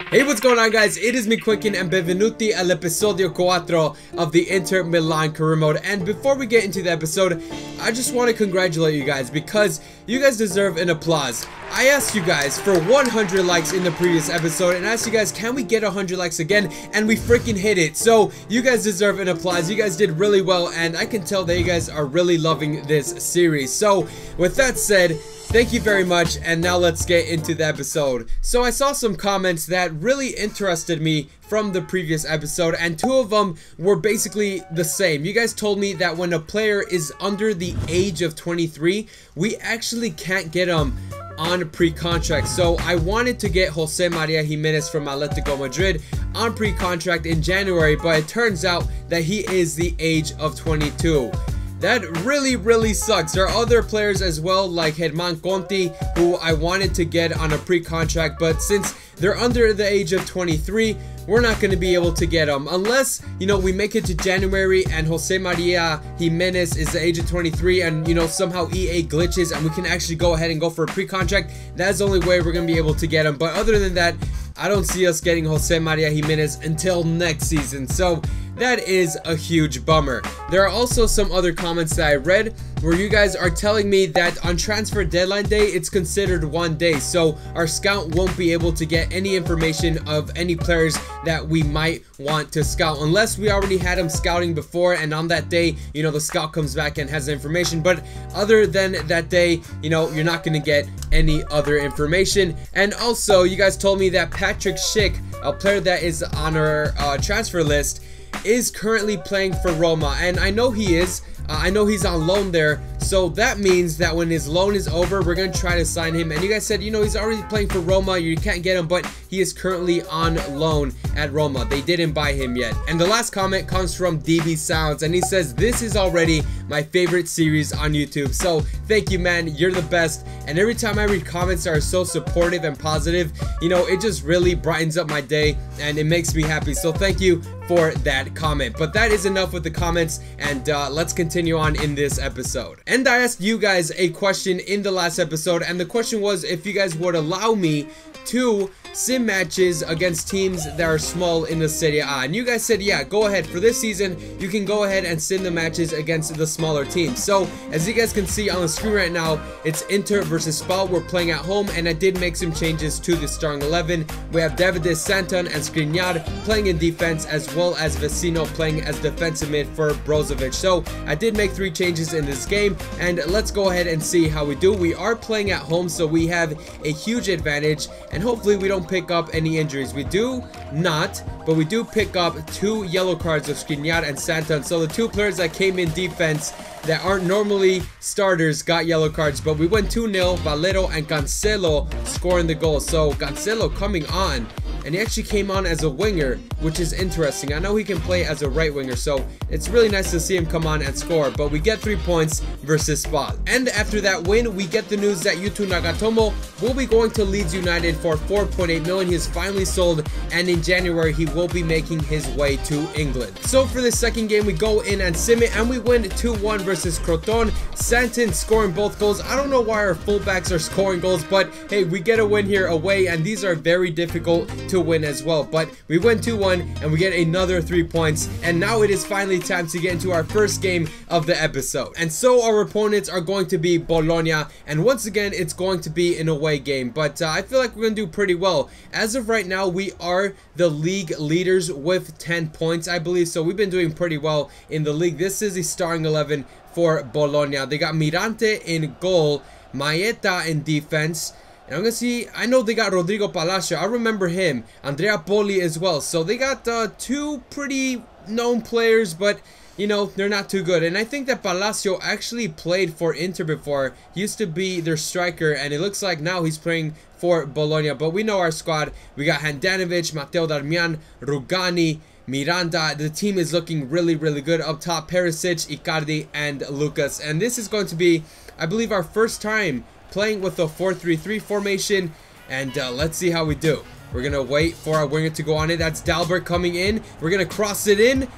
Hey, what's going on, guys? It is me, Quicken, and benvenuti all'episodio 4 of the Inter Milan career mode. And before we get into the episode, I just want to congratulate you guys because you guys deserve an applause. I asked you guys for 100 likes in the previous episode and asked you guys, can we get 100 likes again? And we freaking hit it. So you guys deserve an applause. You guys did really well, and I can tell that you guys are really loving this series. So with that said, thank you very much, and now let's get into the episode. So I saw some comments that really interested me from the previous episode, and two of them were basically the same. You guys told me that when a player is under the age of 23, we actually can't get them on pre-contract. So I wanted to get Jose Maria Jimenez from Atletico Madrid on pre-contract in January, but it turns out that he is the age of 22. That really sucks. There are other players as well, like Germán Conti, who I wanted to get on a pre-contract, but since they're under the age of 23, we're not going to be able to get them unless, you know, we make it to January and Jose Maria Jimenez is the age of 23 and, you know, somehow EA glitches and we can actually go ahead and go for a pre-contract. That's the only way we're going to be able to get them. But other than that, I don't see us getting Jose Maria Jimenez until next season. So that is a huge bummer. There are also some other comments that I read where you guys are telling me that on transfer deadline day, it's considered 1 day. So our scout won't be able to get any information of any players that we might want to scout unless we already had them scouting before, and on that day, you know, the scout comes back and has the information. But other than that day, you know, you're not going to get any other information. And also, you guys told me that Patrick Schick, a player that is on our transfer list, is currently playing for Roma, and I know he is. I know he's on loan there, so that means that when his loan is over, we're going to try to sign him. And you guys said, you know, he's already playing for Roma, you can't get him, but he is currently on loan at Roma. They didn't buy him yet. And the last comment comes from DB Sounds, and he says, this is already my favorite series on YouTube. So thank you, man, you're the best. And every time I read comments that are so supportive and positive, you know, it just really brightens up my day and it makes me happy. So thank you for that comment. But that is enough with the comments, and let's continue on in this episode. And I asked you guys a question in the last episode, and the question was if you guys would allow me to sim matches against teams that are small in the Serie A, and you guys said, yeah, go ahead. For this season, you can go ahead and sim the matches against the smaller teams. So as you guys can see on the screen right now, it's Inter versus Spal. We're playing at home, and I did make some changes to the starting 11. We have Davide Santon and Skriniar playing in defense, as well as Vecino playing as defensive mid for Brozovic. So I did make 3 changes in this game, and let's go ahead and see how we do. We are playing at home, so we have a huge advantage, and hopefully we don't pick up any injuries. We do not, but we do pick up 2 yellow cards of Skriniar and Santon. So the 2 players that came in defense that aren't normally starters got yellow cards, but we went 2-0. Valero and Cancelo scoring the goal. So Cancelo coming on, and he actually came on as a winger, which is interesting. I know he can play as a right winger, so it's really nice to see him come on and score. But we get 3 points versus Spal. And after that win, we get the news that Yuto Nagatomo will be going to Leeds United for 4.8 million. He is finally sold, and in January he will be making his way to England. So for the second game, we go in and sim it, and we win 2-1 versus Croton. Santon scoring both goals. I don't know why our fullbacks are scoring goals, but hey, we get a win here away, and these are very difficult to win as well. But we win 2-1 and we get another 3 points, and now it is finally time to get into our first game of the episode. And so our opponents are going to be Bologna, and once again it's going to be an away game, but I feel like we're gonna do pretty well. As of right now, we are the league leaders with 10 points, I believe, so we've been doing pretty well in the league. This is the starting 11 for Bologna. They got Mirante in goal, Maeta in defense, and I'm gonna see, I know they got Rodrigo Palacio, I remember him, Andrea Poli as well. So they got 2 pretty known players, but you know, they're not too good. And I think that Palacio actually played for Inter before. He used to be their striker, and it looks like now he's playing for Bologna. But we know our squad. We got Handanovic, Matteo Darmian, Rugani, Miranda. The team is looking really good. Up top, Perisic, Icardi, and Lucas. And this is going to be, I believe, our first time playing with a 4-3-3 formation, and let's see how we do. We're gonna wait for our winger to go on it. That's Dalbert coming in. We're gonna cross it in,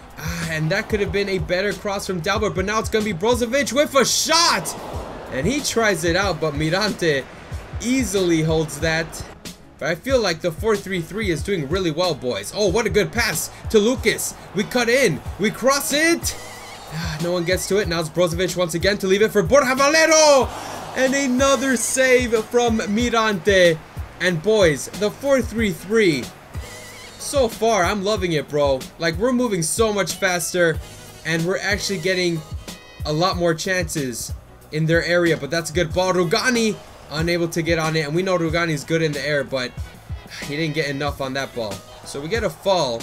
and that could have been a better cross from Dalbert, but now it's gonna be Brozovic with a shot, and he tries it out, but Mirante easily holds that. But I feel like the 4-3-3 is doing really well, boys. Oh, what a good pass to Lucas. We cut in. We cross it. No one gets to it. Now it's Brozovic once again to leave it for Borja Valero. And another save from Mirante. And boys, the 4-3-3. So far, I'm loving it, bro. Like, we're moving so much faster. And we're actually getting a lot more chances in their area. But that's a good ball. Rugani unable to get on it. And we know Rugani's good in the air, but he didn't get enough on that ball. So we get a foul.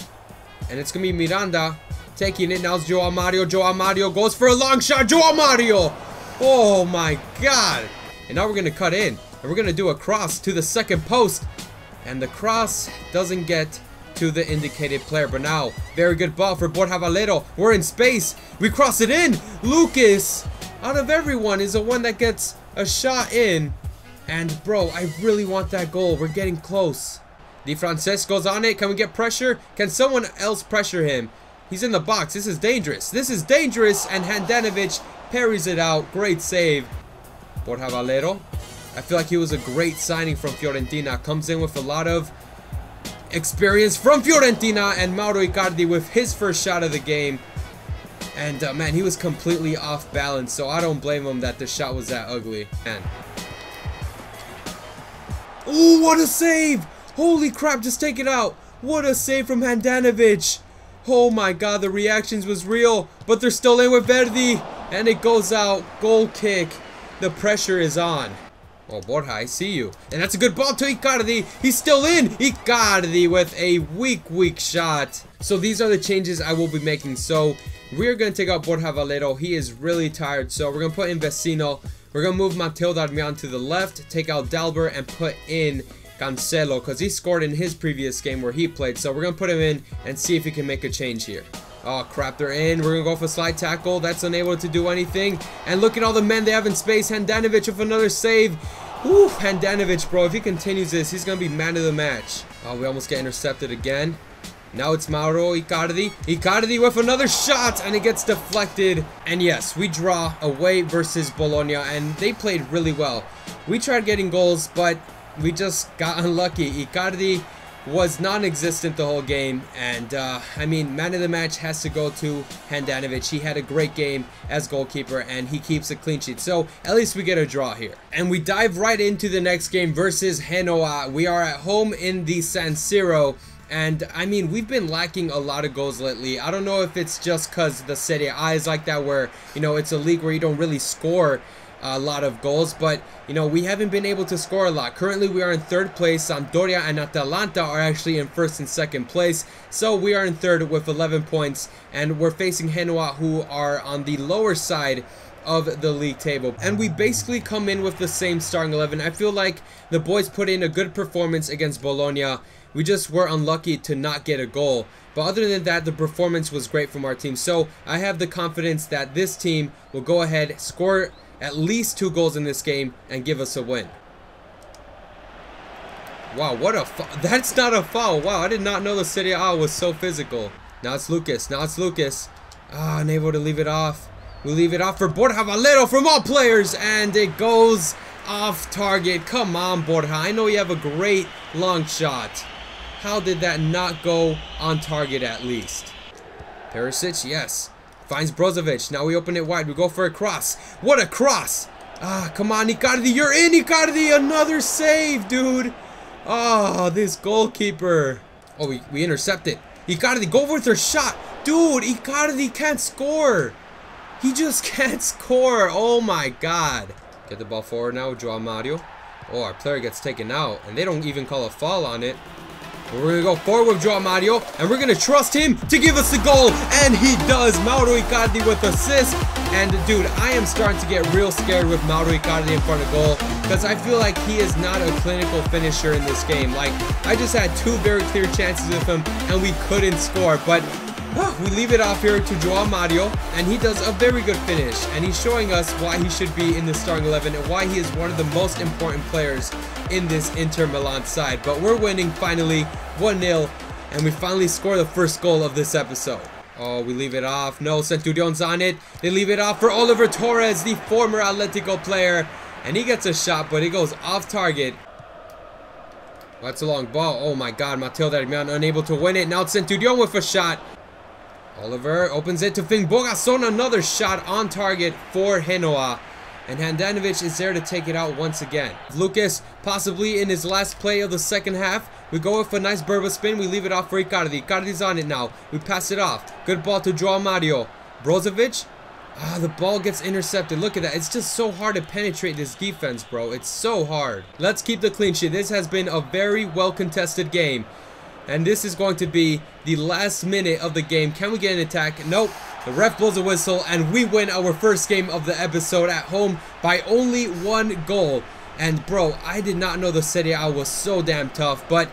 And it's going to be Miranda taking it. Now it's Joao Mario. Joao Mario goes for a long shot. Joao Mario. Oh my god. And now we're going to cut in. And we're going to do a cross to the second post. And the cross doesn't get to the indicated player. But now, very good ball for Borja Valero. We're in space. We cross it in. Lucas, out of everyone, is the one that gets a shot in. And bro, I really want that goal. We're getting close. Di Francesco's on it. Can we get pressure? Can someone else pressure him? He's in the box. This is dangerous. This is dangerous. And Handanovic parries it out. Great save. Borja Valero. I feel like he was a great signing from Fiorentina. Comes in with a lot of experience from Fiorentina. And Mauro Icardi with his first shot of the game. And man, he was completely off balance. So I don't blame him that the shot was that ugly. Man. Oh, what a save! Holy crap, just take it out. What a save from Handanovic. Oh my god, the reactions was real. But they're still in with Verdi. And it goes out. Goal kick. The pressure is on. Oh, Borja, I see you. And that's a good ball to Icardi. He's still in. Icardi with a weak shot. So these are the changes I will be making. So we're going to take out Borja Valero. He is really tired. So we're going to put in Vecino. We're going to move Mateo Darmian to the left. Take out Dalbert and put in Cancelo. Because he scored in his previous game where he played. So we're going to put him in and see if he can make a change here. Oh crap, they're in. We're going to go for slide tackle. That's unable to do anything. And look at all the men they have in space. Handanovic with another save. Whew, Handanovic, bro. If he continues this, he's going to be man of the match. Oh, we almost get intercepted again. Now it's Mauro Icardi. Icardi with another shot. And it gets deflected. And yes, we draw away versus Bologna. And they played really well. We tried getting goals, but we just got unlucky. Icardi was non-existent the whole game, and I mean, man of the match has to go to Handanovic. He had a great game as goalkeeper, and he keeps a clean sheet, so at least we get a draw here. And we dive right into the next game versus Genoa. We are at home in the San Siro, and I mean, we've been lacking a lot of goals lately. I don't know if it's just because the Serie A is like that, where, you know, it's a league where you don't really score a lot of goals, but you know, we haven't been able to score a lot. Currently we are in third place. Sampdoria and Atalanta are actually in first and second place, so we are in third with 11 points, and we're facing Genoa, who are on the lower side of the league table. And we basically come in with the same starting 11. I feel like the boys put in a good performance against Bologna. We just were unlucky to not get a goal. But other than that, the performance was great from our team. So I have the confidence that this team will go ahead, score at least 2 goals in this game, and give us a win. Wow, what a foul. That's not a foul. Wow, I did not know the Serie A was so physical. Now it's Lucas. Now it's Lucas. Ah, unable to leave it off. We leave it off for Borja Valero from all players, and it goes off target. Come on, Borja. I know you have a great long shot. How did that not go on target at least? Perisic, yes. Finds Brozovic. Now we open it wide. We go for a cross. What a cross! Ah, come on, Icardi. You're in, Icardi. Another save, dude. Oh, this goalkeeper. Oh, we intercept it. Icardi, go with her shot. Dude, Icardi can't score. He just can't score. Oh, my God. Get the ball forward now with Joao Mario. Oh, our player gets taken out. And they don't even call a foul on it. We're going to go forward with Joao Mario, and we're going to trust him to give us the goal, and he does. Mauro Icardi with assist, and dude, I am starting to get real scared with Mauro Icardi in front of goal, because I feel like he is not a clinical finisher in this game. Like, I just had 2 very clear chances with him, and we couldn't score, but we leave it off here to Joao Mario, and he does a very good finish, and he's showing us why he should be in the starting 11 and why he is one of the most important players in this Inter Milan side. But we're winning finally 1-0, and we finally score the first goal of this episode. Oh, we leave it off. No, Centurion's on it. They leave it off for Oliver Torres, the former Atletico player, and he gets a shot, but it goes off target. That's a long ball. Oh my god, Matteo Darmian unable to win it. Now it's Centurion with a shot. Oliver opens it to Fing Bogason. Another shot on target for Genoa. And Handanovic is there to take it out once again. Lucas possibly in his last play of the second half. We go with a nice Burba spin. We leave it off for Icardi. Icardi's on it now. We pass it off. Good ball to Joao Mario. Brozovic. The ball gets intercepted. Look at that. It's just so hard to penetrate this defense, bro. It's so hard. Let's keep the clean sheet. This has been a very well contested game. And this is going to be the last minute of the game. Can we get an attack? Nope. The ref blows a whistle and we win our first game of the episode at home by only 1 goal. And bro, I did not know the Serie A was so damn tough, but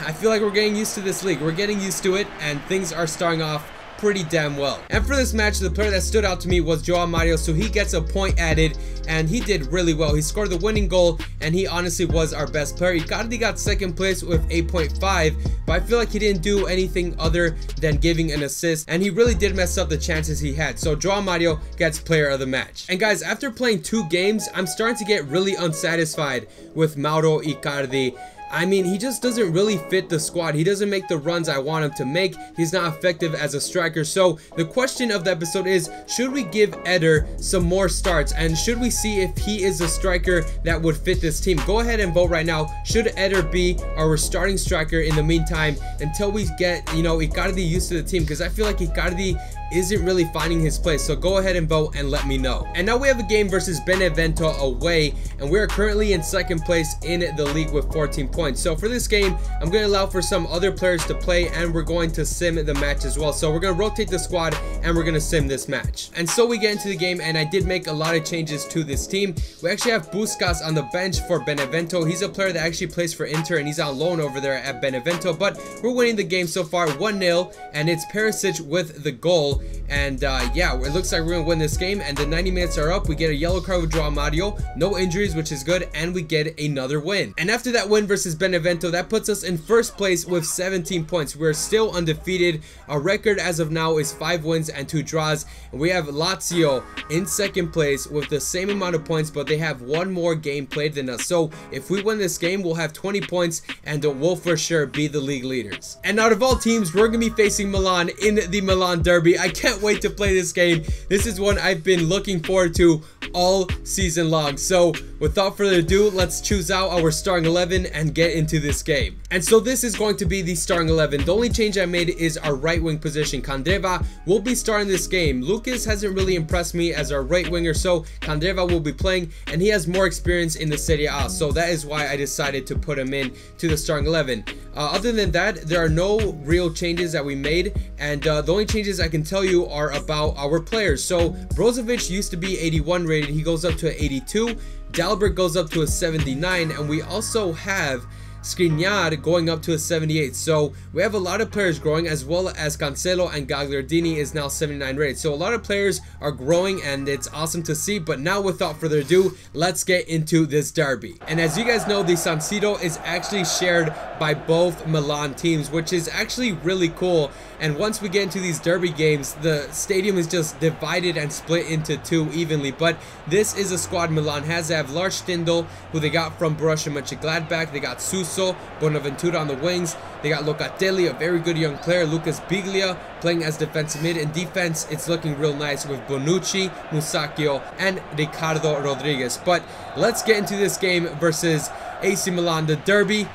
I feel like we're getting used to this league. We're getting used to it and things are starting off pretty damn well. And for this match, the player that stood out to me was Joao Mario, so he gets a point added and he did really well. He scored the winning goal and he honestly was our best player. Icardi got second place with 8.5, but I feel like he didn't do anything other than giving an assist, and he really did mess up the chances he had. So Joao Mario gets player of the match. And guys, after playing 2 games, I'm starting to get really unsatisfied with Mauro Icardi. I mean, he just doesn't really fit the squad. He doesn't make the runs I want him to make. He's not effective as a striker. So the question of the episode is, should we give Eder some more starts? And should we see if he is a striker that would fit this team? Go ahead and vote right now. Should Eder be our starting striker in the meantime until we get, you know, Icardi used to the team? Because I feel like Icardi isn't really finding his place. So go ahead and vote and let me know. And now we have a game versus Benevento away, and we are currently in second place in the league with 14 points. So for this game, I'm going to allow for some other players to play, and we're going to sim the match as well. So we're going to rotate the squad and we're going to sim this match. And so we get into the game, and I did make a lot of changes to this team. We actually have Puskas on the bench for Benevento. He's a player that actually plays for Inter and he's on loan over there at Benevento, but we're winning the game so far 1-0, and it's Perisic with the goal. And yeah, it looks like we're gonna win this game, and the 90 minutes are up. We get a yellow card with Joao Mario, no injuries, which is good, and we get another win. And after that win versus Benevento, that puts us in first place with 17 points. We're still undefeated. Our record as of now is 5 wins and 2 draws, and we have Lazio in second place with the same amount of points, but they have 1 more game played than us. So if we win this game, we'll have 20 points and we'll for sure be the league leaders. And out of all teams, we're gonna be facing Milan in the Milan derby. I can't wait to play this game. This is one I've been looking forward to all season long. So without further ado, let's choose out our starting 11 and get into this game. And so this is going to be the starting 11. The only change I made is our right wing position. Candreva will be starting this game. Lucas hasn't really impressed me as our right winger, so Candreva will be playing, and he has more experience in the Serie A, so that is why I decided to put him in to the starting 11. Other than that, there are no real changes that we made, and the only changes I can tell you are about our players. So Brozovic used to be 81 rated, he goes up to an 82. Dalbert goes up to a 79, and we also have Skriniar going up to a 78. So we have a lot of players growing, as well as Cancelo and Gagliardini is now 79 rated. So a lot of players are growing, and it's awesome to see. But now without further ado, let's get into this derby. And as you guys know, the San Siro is actually shared by both Milan teams, which is actually really cool. And once we get into these derby games, the stadium is just divided and split into 2 evenly. But this is a squad Milan has. They have Lars Stindl, who they got from Borussia Mönchengladbach. They got Suso, Bonaventura on the wings. They got Locatelli, a very good young player. Lucas Biglia playing as defensive mid. In defense, it's looking real nice with Bonucci, Musacchio, and Ricardo Rodriguez. But let's get into this game versus AC Milan, the derby.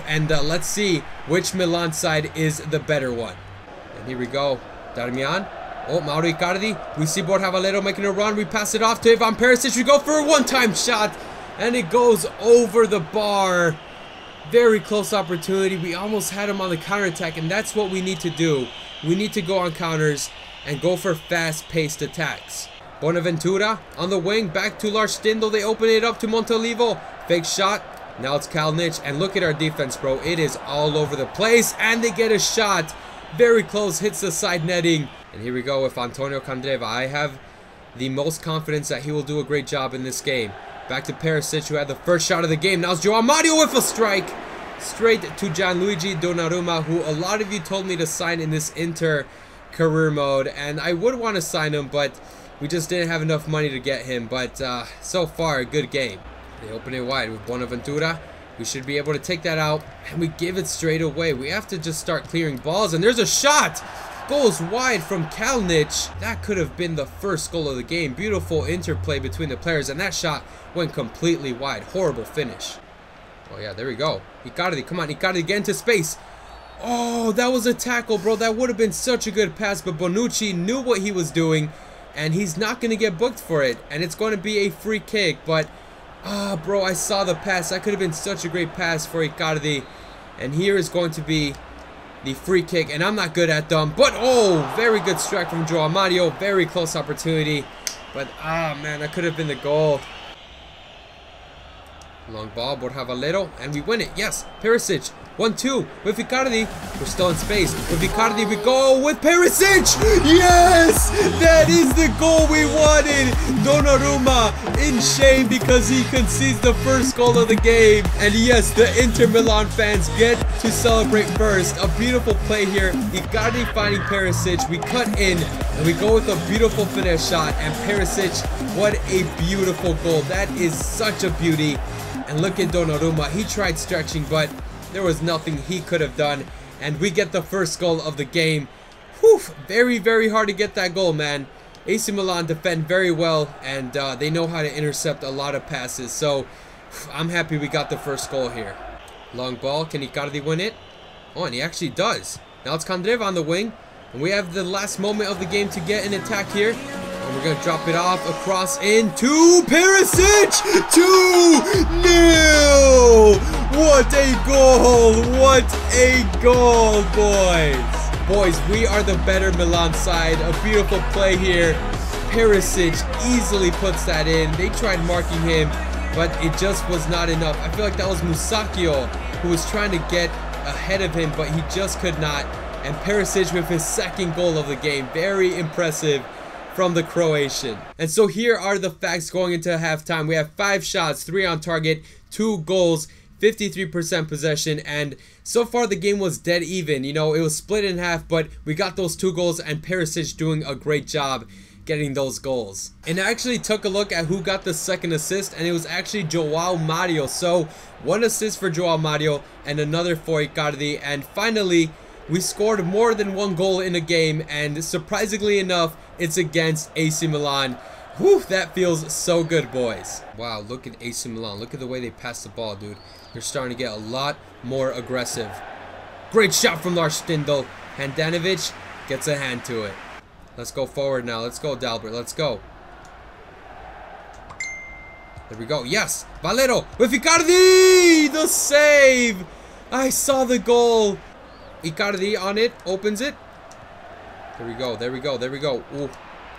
And let's see which Milan side is the better one. And here we go. Darmian. Oh, Mauro Icardi. We see Borja Valero making a run. We pass it off to Ivan Perisic. We go for a one-time shot, and it goes over the bar. Very close opportunity. We almost had him on the counterattack, and that's what we need to do. We need to go on counters and go for fast-paced attacks. Bonaventura on the wing. Back to Lars Stindl. They open it up to Montolivo. Fake shot. Now it's Kalinic, and look at our defense, bro. It is all over the place, and they get a shot. Very close, hits the side netting. And here we go with Antonio Candreva. I have the most confidence that he will do a great job in this game. Back to Perisic, who had the first shot of the game. Now it's Joao Mario with a strike. Straight to Gianluigi Donnarumma, who a lot of you told me to sign in this Inter career mode. And I would want to sign him, but we just didn't have enough money to get him. But so far, a good game. They open it wide with Bonaventura. We should be able to take that out, and we give it straight away. We have to just start clearing balls, and there's a shot! Goes wide from Kalinic. That could have been the first goal of the game. Beautiful interplay between the players, and that shot went completely wide. Horrible finish. Oh yeah, there we go. Icardi, come on, Icardi, get into space. Oh, that was a tackle, bro. That would have been such a good pass, but Bonucci knew what he was doing, and he's not going to get booked for it, and it's going to be a free kick. But bro, I saw the pass. That could have been such a great pass for Icardi, and here is going to be the free kick, and I'm not good at them, but oh, very good strike from Joao Mario. Very close opportunity, but man, that could have been the goal. Long ball, Borja Valero, and we win it. Yes, Perisic, 1-2 with Icardi. We're still in space. With Icardi, we go with Perisic. Yes, that is the goal we wanted. Donnarumma in shame because he concedes the first goal of the game. And yes, the Inter Milan fans get to celebrate first. A beautiful play here. Icardi finding Perisic. We cut in and we go with a beautiful finish shot. And Perisic, what a beautiful goal. That is such a beauty. And look at Donnarumma. He tried stretching, but there was nothing he could have done. And we get the first goal of the game. Whew, very, very hard to get that goal, man. AC Milan defend very well, and they know how to intercept a lot of passes. So, I'm happy we got the first goal here. Long ball. Can Icardi win it? Oh, and he actually does. Now it's Candreva on the wing. And we have the last moment of the game to get an attack here. And we're going to drop it off across into Perisic! 2-0! What a goal! What a goal, boys! Boys, we are the better Milan side. A beautiful play here. Perisic easily puts that in. They tried marking him, but it just was not enough. I feel like that was Musacchio who was trying to get ahead of him, but he just could not. And Perisic with his second goal of the game. Very impressive from the Croatian. And so here are the facts going into halftime. We have 5 shots, 3 on target, 2 goals, 53% possession, and so far the game was dead even. You know, it was split in half, but we got those 2 goals, and Perisic doing a great job getting those goals. And I actually took a look at who got the second assist, and it was actually Joao Mario. So 1 assist for Joao Mario and another for Icardi. And finally, we scored more than 1 goal in a game, and surprisingly enough, it's against AC Milan. Whew, that feels so good, boys. Wow, look at AC Milan. Look at the way they pass the ball, dude. They're starting to get a lot more aggressive. Great shot from Lars Stindl. Handanovic gets a hand to it. Let's go forward now. Let's go, Dalbert. Let's go. There we go. Yes, Valero with Icardi! The save! I saw the goal. Icardi on it, opens it. There we go, there we go, there we go. Ooh,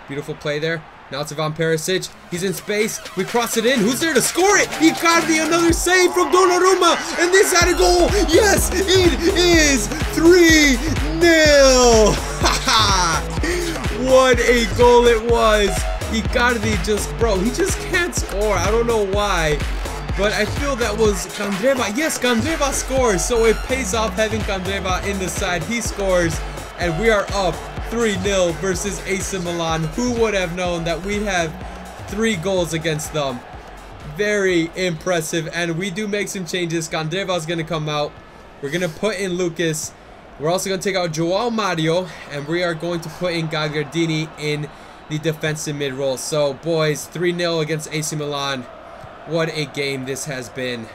beautiful play there. Now it's Ivan Perisic. He's in space. We cross it in. Who's there to score it? Icardi, another save from Donnarumma. And this had a goal. Yes, it is 3-0. What a goal it was. Icardi just, bro, he just can't score. I don't know why. But I feel that was Candreva. Yes, Candreva scores. So it pays off having Candreva in the side. He scores. And we are up 3-0 versus AC Milan. Who would have known that we'd have 3 goals against them? Very impressive. And we do make some changes. Candreva's going to come out. We're going to put in Lucas. We're also going to take out Joao Mario. And we are going to put in Gagliardini in the defensive mid role. So, boys, 3-0 against AC Milan. What a game this has been.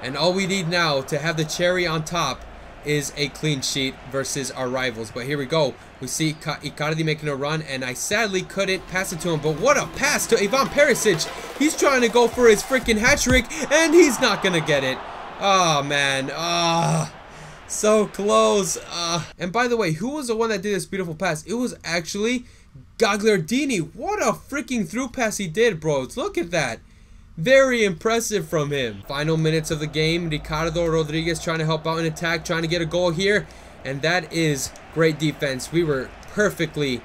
And all we need now to have the cherry on top is a clean sheet versus our rivals. But here we go. We see Icardi making a run, and I sadly couldn't pass it to him. But what a pass to Ivan Perisic. He's trying to go for his freaking hat trick, and he's not going to get it. Oh, man. So close. And by the way, who was the one that did this beautiful pass? It was actually Gagliardini. What a freaking through pass he did, bros. Look at that. Very impressive from him. Final minutes of the game. Ricardo Rodriguez trying to help out in attack, trying to get a goal here. And that is great defense. We were perfectly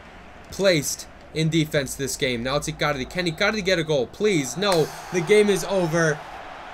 placed in defense this game. Now it's Icardi. Can Icardi get a goal? Please. No. The game is over.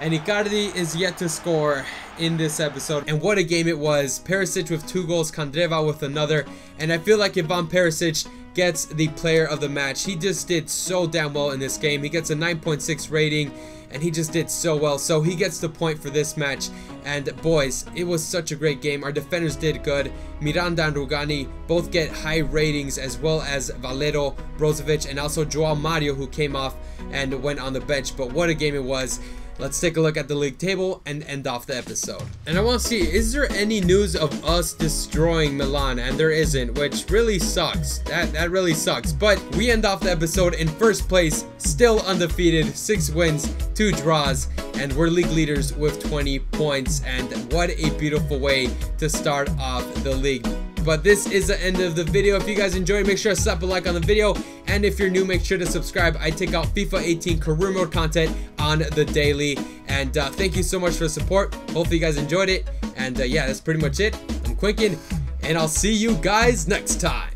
And Icardi is yet to score in this episode. And what a game it was. Perisic with 2 goals. Candreva with another. And I feel like Ivan Perisic gets the player of the match. He just did so damn well in this game. He gets a 9.6 rating. and he just did so well. So he gets the point for this match. And boys, it was such a great game. Our defenders did good. Miranda and Rugani both get high ratings, as well as Valero, Brozovic, and also Joao Mario, who came off and went on the bench. But what a game it was. Let's take a look at the league table and end off the episode. And I want to see, is there any news of us destroying Milan? And there isn't, which really sucks. That really sucks. But we end off the episode in first place, still undefeated, 6 wins, 2 draws, and we're league leaders with 20 points. And what a beautiful way to start off the league. But this is the end of the video. If you guys enjoyed, make sure to slap a like on the video. And if you're new, make sure to subscribe. I take out FIFA 18 career mode content on the daily. And thank you so much for the support. Hopefully you guys enjoyed it. And yeah, that's pretty much it. I'm Quinkin, and I'll see you guys next time.